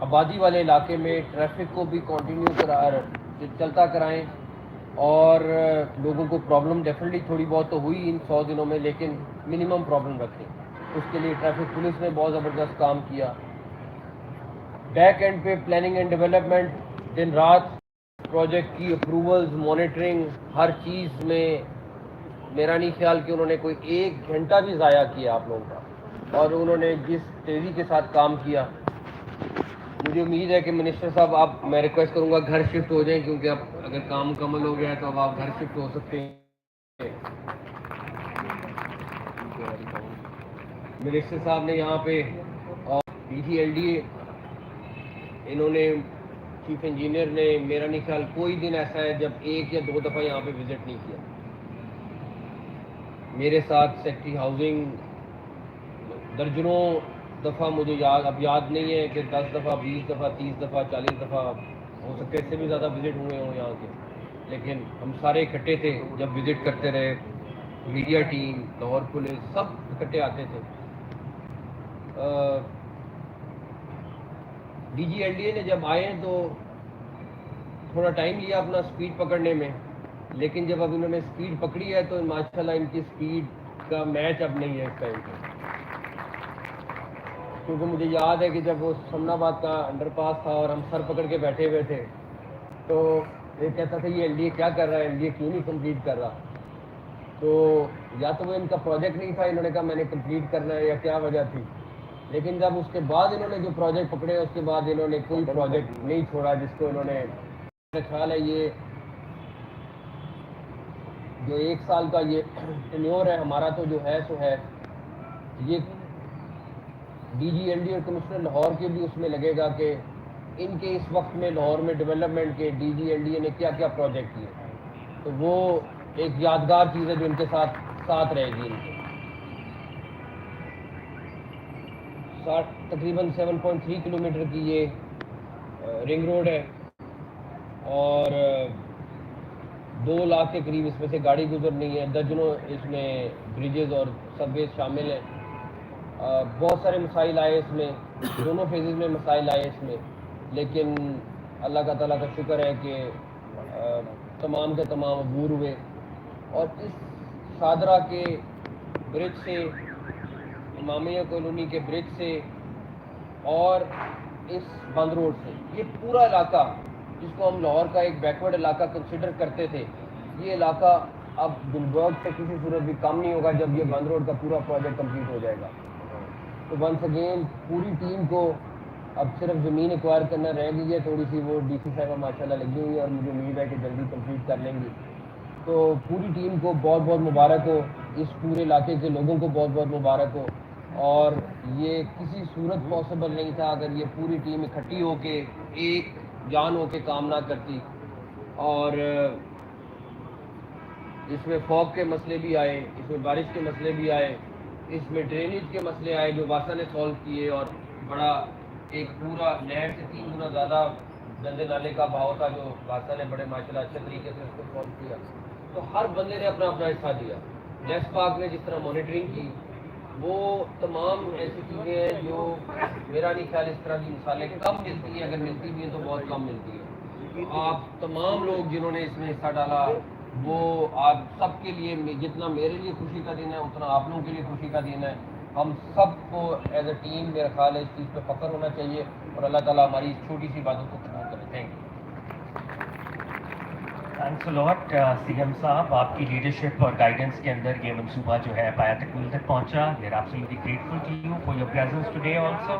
آبادی والے علاقے میں ٹریفک کو بھی کنٹینیو چلتا کرائیں، اور لوگوں کو پرابلم ڈیفینیٹلی تھوڑی بہت تو ہوئی ان 100 دنوں میں، لیکن منیمم پرابلم رکھیں. اس کے لیے ٹریفک پولیس نے بہت زبردست کام کیا. بیک اینڈ پہ پلاننگ اینڈ ڈیولپمنٹ دن رات پروجیکٹ کی اپروولز، مانیٹرنگ، ہر چیز میں میرا نہیں خیال کہ انہوں نے کوئی 1 گھنٹہ بھی ضائع کیا آپ لوگوں کا، اور انہوں نے جس تیزی کے ساتھ کام کیا. مجھے امید ہے کہ منسٹر صاحب میں ریکویسٹ کروں گا گھر شفٹ ہو جائیں، کیونکہ اب اگر کام مکمل ہو گیا ہے تو اب آپ گھر شفٹ ہو سکتے ہیں. منسٹر صاحب نے یہاں پہ اور D G L D A انہوں نے چیف انجینئر نے میرا نہیں خیال کوئی دن ایسا ہے جب 1 یا 2 دفعہ یہاں پہ وزٹ نہیں کیا. میرے ساتھ سیکٹری ہاؤسنگ درجنوں دفعہ، مجھے اب یاد نہیں ہے کہ 10 دفعہ 20 دفعہ 30 دفعہ 40 دفعہ ہو سکتے اس سے بھی زیادہ وزٹ ہوئے ہوں یہاں کے، لیکن ہم سارے اکٹھے تھے جب وزٹ کرتے رہے. میڈیا ٹیم، لاہور پولیس، سب اکٹھے آتے تھے. D G L D A نے جب آئے تو تھوڑا ٹائم لیا اپنا سپیڈ پکڑنے میں، لیکن جب اب انہوں نے سپیڈ پکڑی ہے تو ماشاء اللہ ان کی سپیڈ کا میچ اب نہیں ہے اس ٹائم پہ. کیونکہ مجھے یاد ہے کہ جب وہ سمن آباد کا انڈر پاس تھا اور ہم سر پکڑ کے بیٹھے ہوئے تھے، تو ایک کہتا تھا یہ ایل ڈی اے کیا کر رہا ہے، ایل ڈی اے کیوں نہیں کمپلیٹ کر رہا. تو یا تو وہ ان کا پروجیکٹ نہیں تھا، انہوں نے کہا میں نے کمپلیٹ کرنا ہے، یا کیا وجہ تھی. لیکن جب اس کے بعد انہوں نے جو پروجیکٹ پکڑے اس کے بعد انہوں نے کوئی پروجیکٹ نہیں چھوڑا جس کو انہوں نے. میرا خیال ہے یہ جو 1 سال کا یہ ٹینیور ہے ہمارا تو جو ہے سو ہے، یہ ڈی جی ایل ڈی اور کمشنر لاہور کے بھی اس میں لگے گا کہ ان کے اس وقت میں لاہور میں ڈیولپمنٹ کے D G L D A نے کیا کیا پروجیکٹ کیے. تو وہ ایک یادگار چیز ہے جو ان کے ساتھ رہے گی. ان کے تقریباً 7.3 کلومیٹر کی یہ رنگ روڈ ہے، اور 2 لاکھ کے قریب اس میں سے گاڑی گزرنی ہے. درجنوں اس میں بریجز اور سب ویز شامل ہیں. بہت سارے مسائل آئے اس میں، دونوں فیزز میں مسائل آئے اس میں، لیکن اللہ کا تعالیٰ کا شکر ہے کہ تمام کے تمام عبور ہوئے. اور اس شادرہ کے برج سے، امامیہ کالونی کے برج سے، اور اس بند روڈ سے، یہ پورا علاقہ جس کو ہم لاہور کا ایک بیکورڈ علاقہ کنسیڈر کرتے تھے، یہ علاقہ اب گلبرگ سے کسی صورت بھی کم نہیں ہوگا جب یہ بند روڈ کا پورا پروجیکٹ کمپلیٹ ہو جائے گا. تو ونس اگین پوری ٹیم کو اب صرف زمین ایکوائر کرنا رہ گئی ہے تھوڑی سی، وہ ڈی سی صاحبہ ماشاء اللہ لگی ہوئی ہیں اور مجھے امید ہے کہ جلدی کمپلیٹ کر لیں گی. تو پوری ٹیم کو بہت بہت مبارک ہو، اس پورے علاقے کے لوگوں کو بہت بہت مبارک ہو. اور یہ کسی صورت پاسبل نہیں تھا اگر یہ پوری ٹیم اکٹھی ہو کے ایک جان ہو کے کام نہ کرتی. اور اس میں فوگ کے مسئلے بھی آئے، اس میں بارش کے مسئلے بھی آئے، اس میں ڈرینیج کے مسئلے آئے جو واسا نے سولو کیے، اور بڑا ایک پورا نہر سے 3 گنا زیادہ گندے نالے کا بہاؤ تھا جو واسا نے بڑے ماشاءاللہ اچھے طریقے سے اس کو سولو کیا. تو ہر بندے نے اپنا اپنا حصہ دیا. نیس پاک نے جس طرح مانیٹرنگ کی، وہ تمام ایسی چیزیں ہیں جو میرا نہیں خیال اس طرح کی مثالیں کم ملتی ہیں، اگر ملتی بھی ہیں تو بہت کم ملتی ہیں. آپ تمام لوگ جنہوں نے اس میں حصہ ڈالا، وہ آپ سب کے لیے، جتنا میرے لیے خوشی کا دن ہے اتنا آپ لوگوں کے لیے خوشی کا دن ہے. ہم سب کو ایز اے ٹیم میرا خیال ہے اس چیز پہ فخر ہونا چاہیے، اور اللہ تعالیٰ ہماری اس چھوٹی سی باتوں کو قبول کرے. Thank you. Thanks a lot C M صاحب، آپ کی لیڈرشپ اور گائیڈنس کے اندر یہ منصوبہ جو ہے پایا تکمیل تک پہنچا. We are absolutely grateful to you for your presence today also.